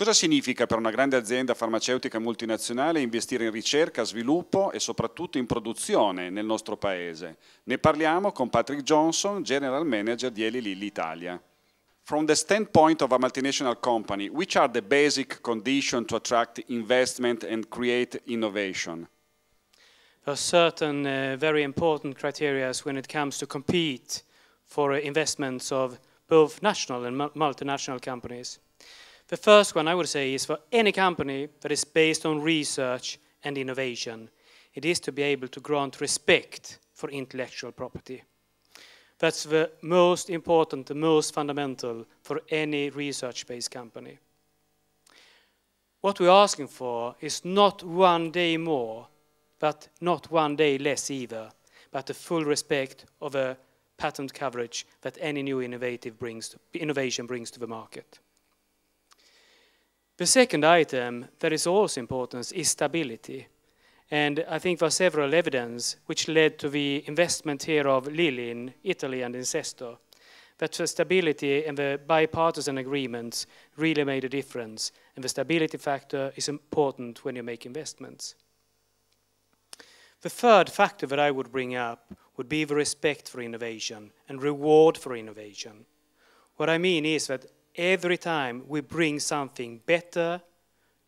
Cosa significa per una grande azienda farmaceutica multinazionale investire in ricerca, sviluppo e soprattutto in produzione nel nostro paese? Ne parliamo con Patrik Jonsson, General Manager di Lilly Italia. From the standpoint of a multinational company, which are the basic conditions to attract investment and create innovation? There are certain very important criteria when it comes to compete for investments of both national and multinational companies. The first one I would say is for any company that is based on research and innovation. It is to be able to grant respect for intellectual property. That's the most important, the most fundamental for any research-based company. What we're asking for is not one day more, but not one day less either, but the full respect of a patent coverage that any new innovation brings to the market. The second item that is also important is stability. And I think there are several evidence which led to the investment here of Lilly in Italy and in settore, that the stability and the bipartisan agreements really made a difference. And the stability factor is important when you make investments. The third factor that I would bring up would be the respect for innovation and reward for innovation. What I mean is that every time we bring something better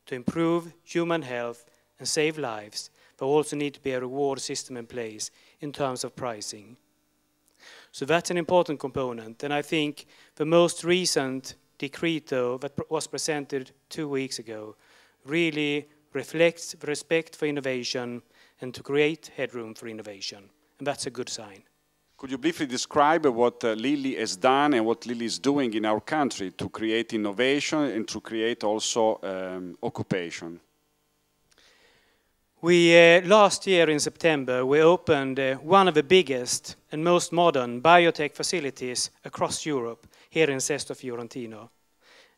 to improve human health and save lives, there also needs to be a reward system in place in terms of pricing. So that's an important component, and I think the most recent decreto that was presented 2 weeks ago really reflects the respect for innovation and to create headroom for innovation, and that's a good sign. Could you briefly describe what Lilly has done and what Lilly is doing in our country to create innovation and to create also occupation? Last year in September, we opened one of the biggest and most modern biotech facilities across Europe, here in Sesto Fiorentino.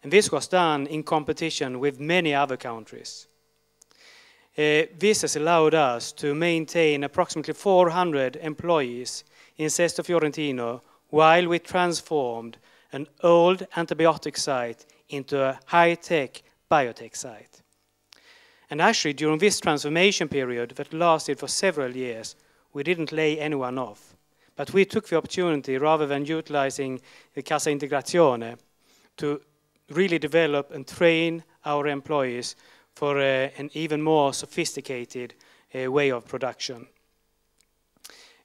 And this was done in competition with many other countries. This has allowed us to maintain approximately 400 employees in Sesto Fiorentino while we transformed an old antibiotic site into a high-tech biotech site. And actually, during this transformation period that lasted for several years, we didn't lay anyone off. But we took the opportunity, rather than utilizing the Cassa Integrazione, to really develop and train our employees for an even more sophisticated way of production.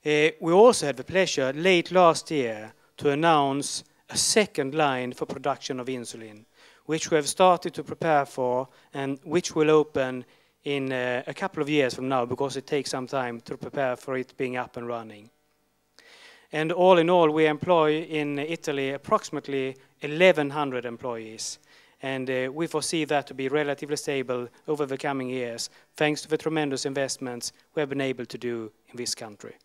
We also had the pleasure late last year to announce a second line for production of insulin, which we have started to prepare for and which will open in a couple of years from now, because it takes some time to prepare for it being up and running. And all in all, we employ in Italy approximately 1,100 employees. And we foresee that to be relatively stable over the coming years, thanks to the tremendous investments we have been able to do in this country.